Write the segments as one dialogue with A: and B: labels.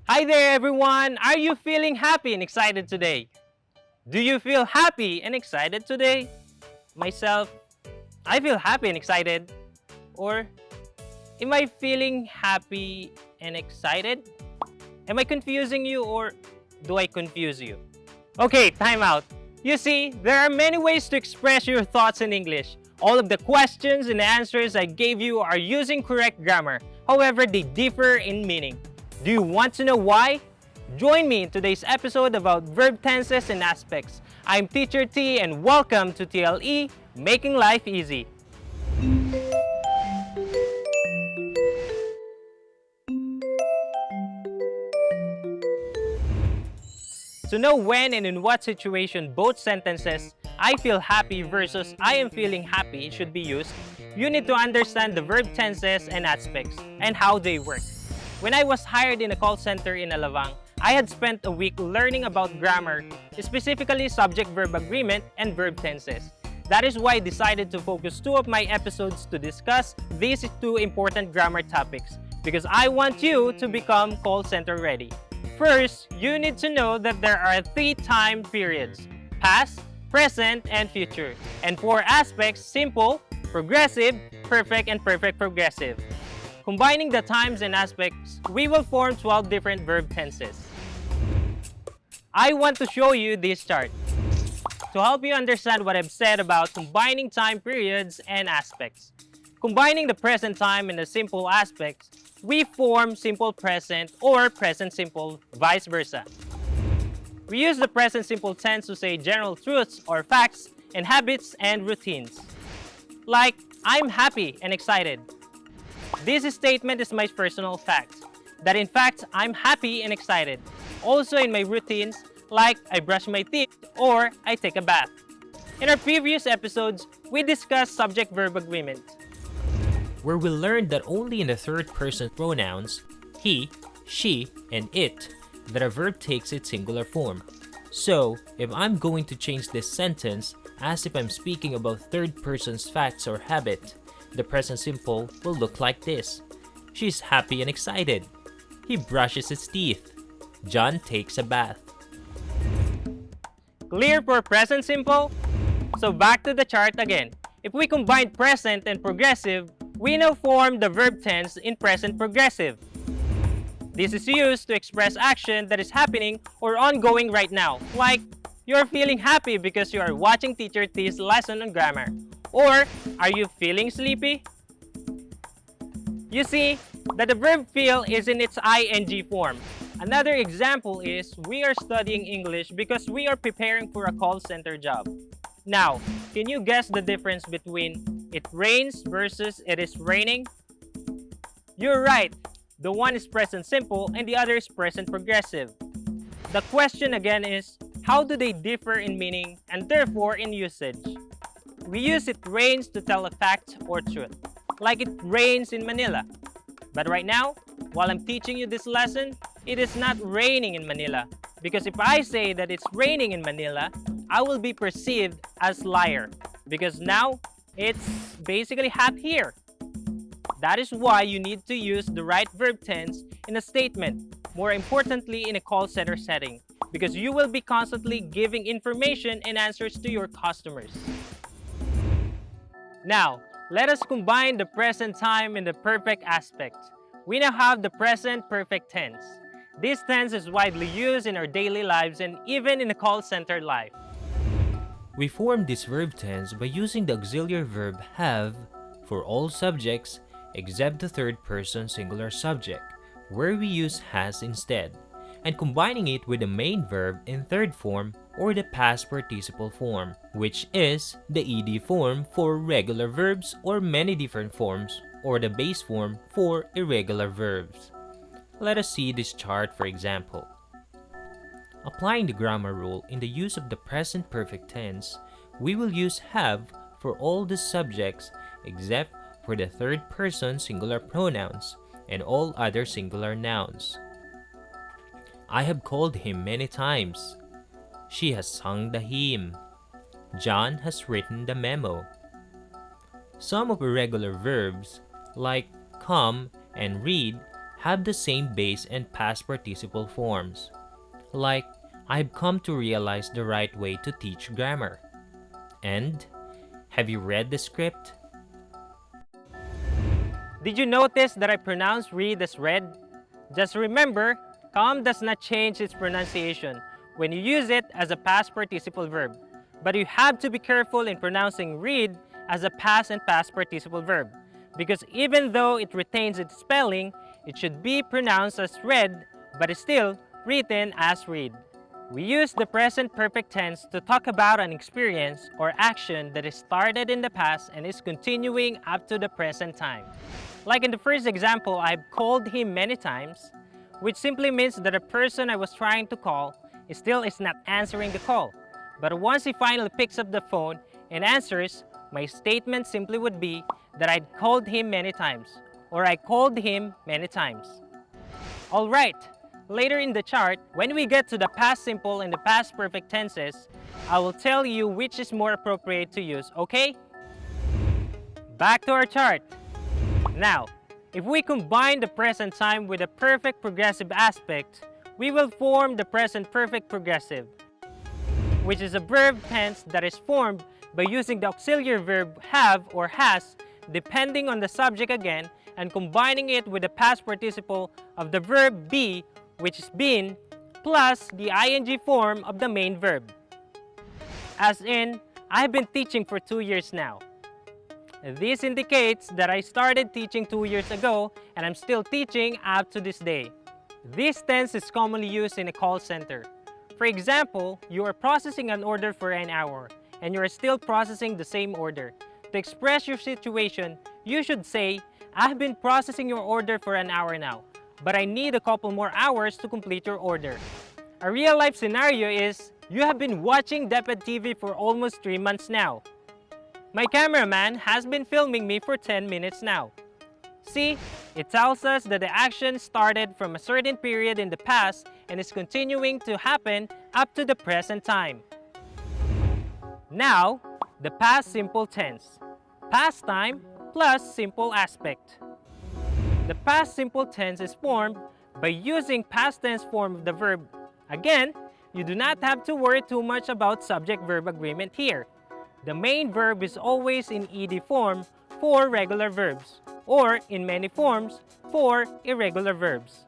A: Hi there everyone! Are you feeling happy and excited today? Do you feel happy and excited today? Myself, I feel happy and excited. Or am I feeling happy and excited? Am I confusing you or do I confuse you? Okay, time out. You see, there are many ways to express your thoughts in English. All of the questions and answers I gave you are using correct grammar. However, they differ in meaning. Do you want to know why? Join me in today's episode about verb tenses and aspects. I'm Teacher T and welcome to TLE, Making Life Easy. To know when and in what situation both sentences I feel happy versus I am feeling happy should be used, you need to understand the verb tenses and aspects and how they work. When I was hired in a call center in Alabang, I had spent a week learning about grammar, specifically subject-verb agreement and verb tenses. That is why I decided to focus two of my episodes to discuss these two important grammar topics because I want you to become call center ready. First, you need to know that there are three time periods: past, present, and future. And four aspects: simple, progressive, perfect, and perfect progressive. Combining the times and aspects, we will form 12 different verb tenses. I want to show you this chart to help you understand what I've said about combining time periods and aspects. Combining the present time and the simple aspects, we form simple present or present simple, vice versa. We use the present simple tense to say general truths or facts and habits and routines. Like, I'm happy and excited. This statement is my personal fact, that in fact, I'm happy and excited. Also in my routines, like I brush my teeth or I take a bath. In our previous episodes, we discussed subject-verb agreement,
B: where we learned that only in the third person pronouns, he, she, and it, that a verb takes its singular form. So, if I'm going to change this sentence as if I'm speaking about third person's facts or habit, the present simple will look like this. She's happy and excited. He brushes his teeth. John takes a bath.
A: Clear for present simple? So back to the chart again. If we combine present and progressive, we now form the verb tense in present progressive. This is used to express action that is happening or ongoing right now. Like, you're feeling happy because you are watching Teacher T's lesson on grammar. Or, are you feeling sleepy? You see that the verb feel is in its ing form. Another example is we are studying English because we are preparing for a call center job. Now, can you guess the difference between it rains versus it is raining? You're right. The one is present simple and the other is present progressive. The question again is, how do they differ in meaning and therefore in usage? We use it rains to tell a fact or truth, like it rains in Manila. But right now, while I'm teaching you this lesson, it is not raining in Manila. Because if I say that it's raining in Manila, I will be perceived as liar. Because now, it's basically hot here. That is why you need to use the right verb tense in a statement, more importantly in a call center setting, because you will be constantly giving information and answers to your customers. Now, let us combine the present time and the perfect aspect. We now have the present perfect tense. This tense is widely used in our daily lives and even in a call center life.
B: We form this verb tense by using the auxiliary verb have for all subjects except the third person singular subject, where we use has instead, and combining it with the main verb in third form or the past participle form, which is the ed form for regular verbs or many different forms, or the base form for irregular verbs. Let us see this chart for example. Applying the grammar rule in the use of the present perfect tense, we will use have for all the subjects except for the third person singular pronouns and all other singular nouns. I have called him many times. She has sung the hymn. John has written the memo. Some of irregular verbs, like come and read, have the same base and past participle forms. Like, I've come to realize the right way to teach grammar. And, have you read the script?
A: Did you notice that I pronounced read as read? Just remember, come does not change its pronunciation when you use it as a past participle verb. But you have to be careful in pronouncing read as a past and past participle verb, because even though it retains its spelling, it should be pronounced as read, but is still written as read. We use the present perfect tense to talk about an experience or action that is started in the past and is continuing up to the present time. Like in the first example, I've called him many times, which simply means that the person I was trying to call still is not answering the call. But once he finally picks up the phone and answers, my statement simply would be that I'd called him many times, or I called him many times. Alright, later in the chart, when we get to the past simple and the past perfect tenses, I will tell you which is more appropriate to use, okay? Back to our chart. Now, if we combine the present time with the perfect progressive aspect, we will form the present perfect progressive, which is a verb tense that is formed by using the auxiliary verb have or has depending on the subject again and combining it with the past participle of the verb be, which is been, plus the ing form of the main verb. As in, I've been teaching for 2 years now. This indicates that I started teaching 2 years ago and I'm still teaching up to this day. This tense is commonly used in a call center. For example, you are processing an order for an hour and you are still processing the same order. To express your situation, you should say, I've been processing your order for an hour now, but I need a couple more hours to complete your order. A real-life scenario is, you have been watching DepEd TV for almost 3 months now. My cameraman has been filming me for 10 minutes now. See, it tells us that the action started from a certain period in the past and is continuing to happen up to the present time. Now, the past simple tense. Past time plus simple aspect. The past simple tense is formed by using past tense form of the verb. Again, you do not have to worry too much about subject-verb agreement here. The main verb is always in ed form for regular verbs, or in many forms for irregular verbs.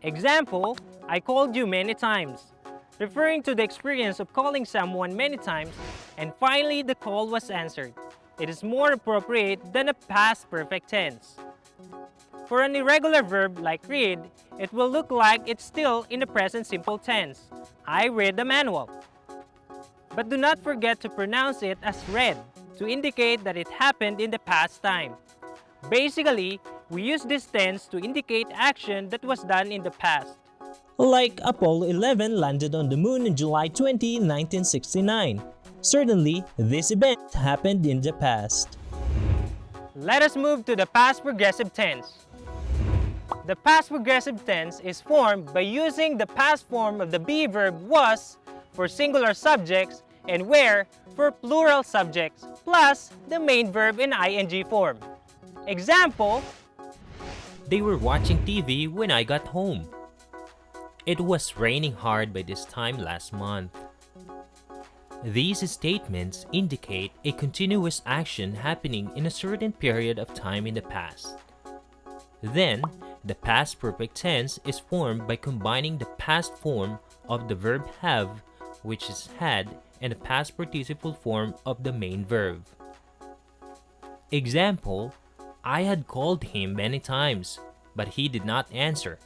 A: Example, I called you many times, referring to the experience of calling someone many times and finally the call was answered. It is more appropriate than a past perfect tense. For an irregular verb like read, it will look like it's still in the present simple tense. I read the manual. But do not forget to pronounce it as read to indicate that it happened in the past time. Basically, we use this tense to indicate action that was done in the past.
C: Like Apollo 11 landed on the moon in July 20, 1969. Certainly, this event happened in the past.
A: Let us move to the past progressive tense. The past progressive tense is formed by using the past form of the be verb was for singular subjects and were for plural subjects, plus the main verb in ing form. Example,
B: They were watching TV when I got home. It was raining hard by this time last month. These statements indicate a continuous action happening in a certain period of time in the past. Then, the past perfect tense is formed by combining the past form of the verb have, which is had, and the past participle form of the main verb. Example, I had called him many times, but he did not answer.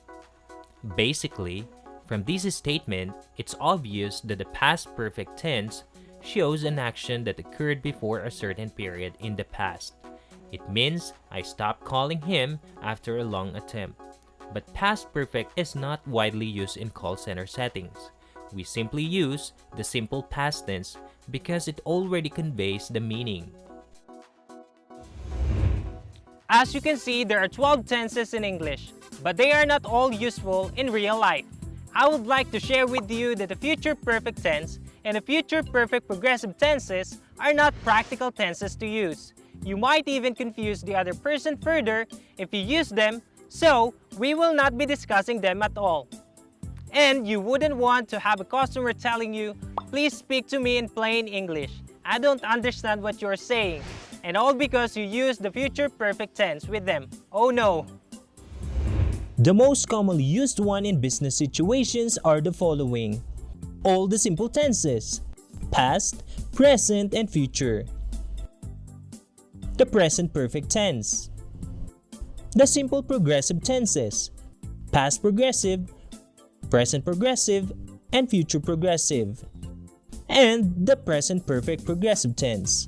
B: Basically, from this statement, it's obvious that the past perfect tense shows an action that occurred before a certain period in the past. It means I stopped calling him after a long attempt. But past perfect is not widely used in call center settings. We simply use the simple past tense because it already conveys the meaning.
A: as you can see, there are 12 tenses in English, but they are not all useful in real life. I would like to share with you that the future perfect tense and the future perfect progressive tenses are not practical tenses to use. You might even confuse the other person further if you use them, So, we will not be discussing them at all. And you wouldn't want to have a customer telling you, please speak to me in plain English. I don't understand what you're saying. And all because you use the future perfect tense with them. Oh no!
C: The most commonly used one in business situations are the following. All the simple tenses: past, present, and future. The present perfect tense. The simple progressive tenses: past progressive, present progressive, and future progressive. And the present perfect progressive tense.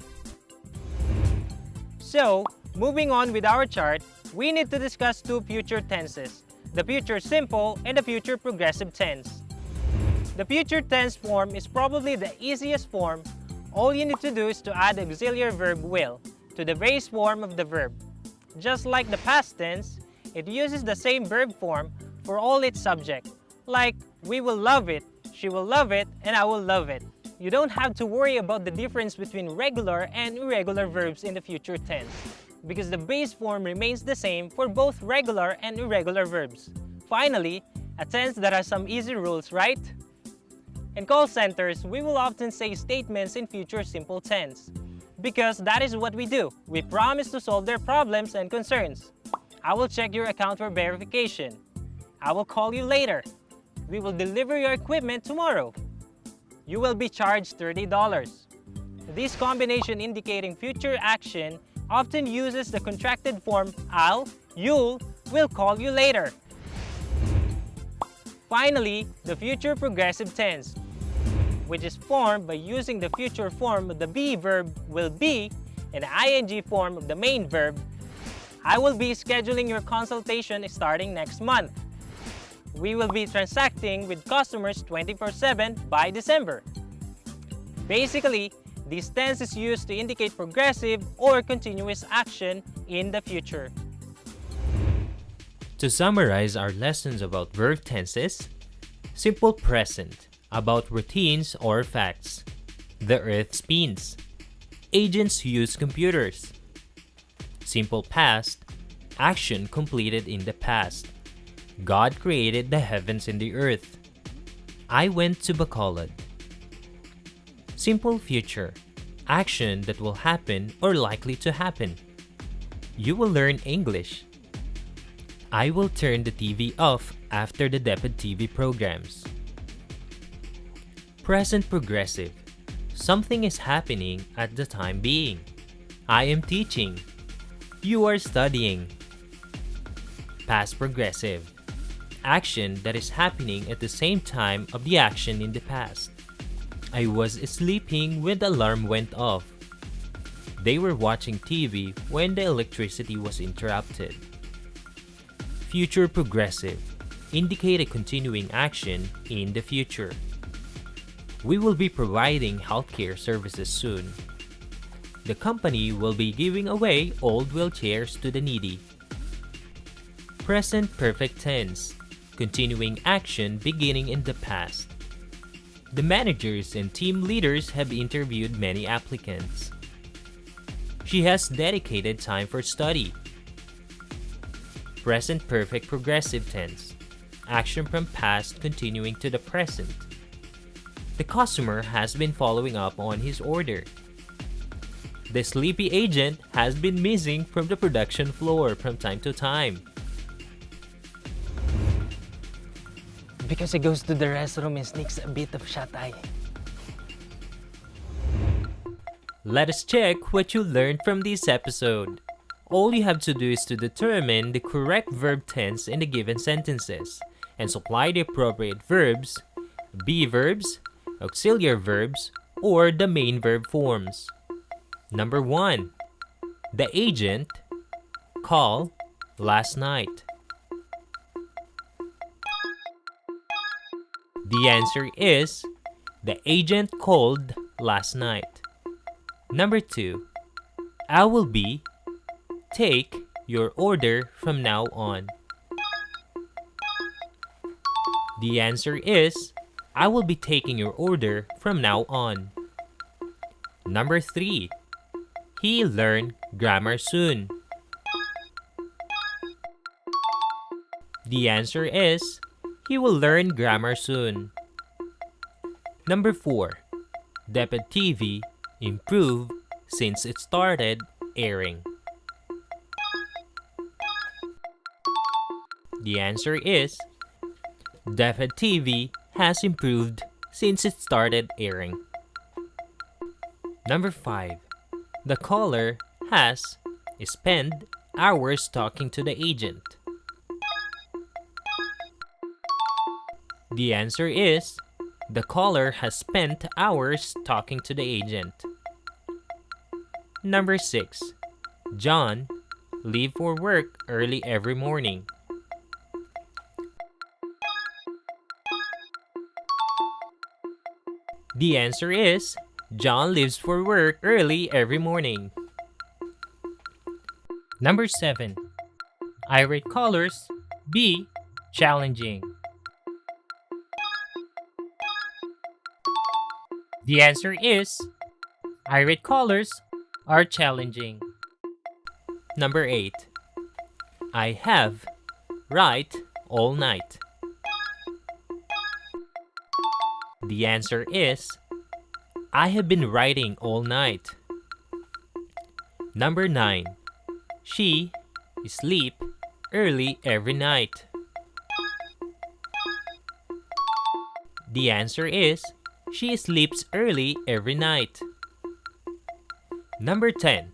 A: So, moving on with our chart, we need to discuss two future tenses, the future simple and the future progressive tense. The future tense form is probably the easiest form. All you need to do is to add auxiliary verb will to the base form of the verb. Just like the past tense, it uses the same verb form for all its subject, like we will love it, she will love it, and I will love it. You don't have to worry about the difference between regular and irregular verbs in the future tense, because the base form remains the same for both regular and irregular verbs. Finally, a tense that has some easy rules, right? In call centers, we will often say statements in future simple tense, because that is what we do. We promise to solve their problems and concerns. I will check your account for verification. I will call you later. We will deliver your equipment tomorrow. You will be charged $30. This combination indicating future action often uses the contracted form I'll, you'll, will call you later. Finally, the future progressive tense, which is formed by using the future form of the be verb will be and the ing form of the main verb. I will be scheduling your consultation starting next month. We will be transacting with customers 24/7 by December. Basically, this tense is used to indicate progressive or continuous action in the future.
B: To summarize our lessons about verb tenses, simple present, about routines or facts. The earth spins. Agents use computers. Simple past, action completed in the past. God created the heavens and the earth. I went to Bacolod. Simple future, action that will happen or likely to happen. You will learn English. I will turn the TV off after the DepEd TV programs. Present progressive, something is happening at the time being. I am teaching. You are studying. Past progressive, action that is happening at the same time of the action in the past. I was sleeping when the alarm went off. They were watching TV when the electricity was interrupted. Future progressive, indicate a continuing action in the future. We will be providing healthcare services soon. The company will be giving away old wheelchairs to the needy. Present perfect tense, continuing action beginning in the past. The managers and team leaders have interviewed many applicants. She has dedicated time for study. Present perfect progressive tense, action from past continuing to the present. The customer has been following up on his order. The sleepy agent has been missing from the production floor from time to time.
A: Because he goes to the restroom and sneaks a bit of shut-eye.
B: Let us check what you learned from this episode. All you have to do is to determine the correct verb tense in the given sentences and supply the appropriate verbs, be verbs, auxiliary verbs, or the main verb forms. Number 1. The agent call last night. The answer is the agent called last night. Number 2. I will be take your order from now on. The answer is I will be taking your order from now on. Number 3. He learn grammar soon. The answer is, he will learn grammar soon. Number 4. DepEd TV improved since it started airing. The answer is, DepEd TV has improved since it started airing. Number 5. The caller has spent hours talking to the agent. The answer is, the caller has spent hours talking to the agent. Number 6. John leave for work early every morning. The answer is, John leaves for work early every morning.
A: Number 7. Irate callers be challenging. The answer is, irate callers are challenging.
B: Number 8. I have write all night. The answer is, I have been writing all night. Number 9. She sleep early every night. The answer is, she sleeps early every night. Number 10.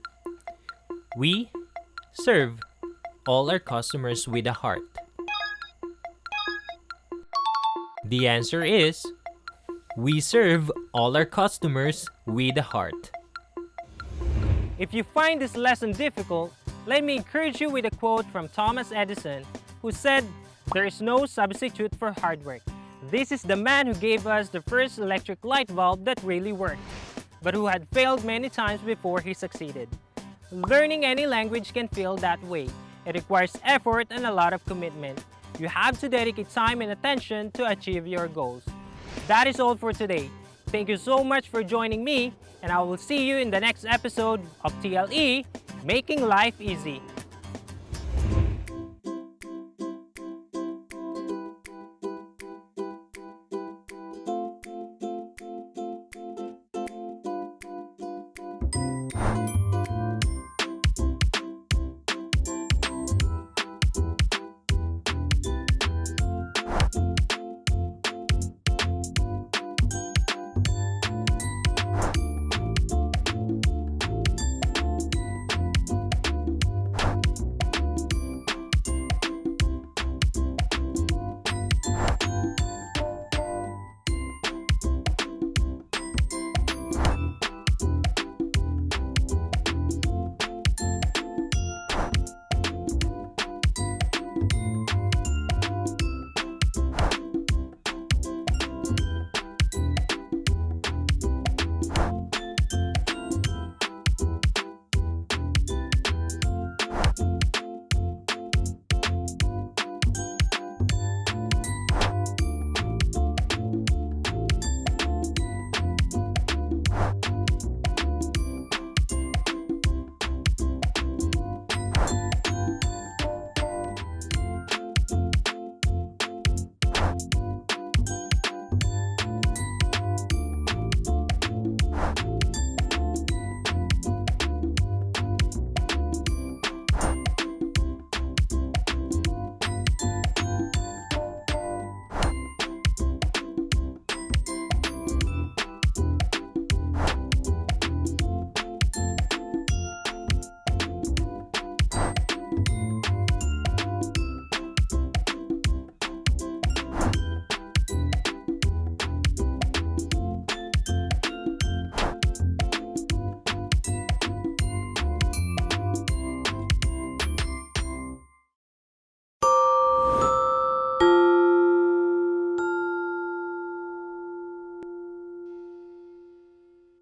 B: We serve all our customers with a heart. The answer is, we serve all our customers with a heart.
A: If you find this lesson difficult, let me encourage you with a quote from Thomas Edison, who said, "There is no substitute for hard work." This is the man who gave us the first electric light bulb that really worked, but who had failed many times before he succeeded. Learning any language can feel that way. It requires effort and a lot of commitment. You have to dedicate time and attention to achieve your goals. That is all for today. Thank you so much for joining me, and I will see you in the next episode of TLE, Making Life Easy.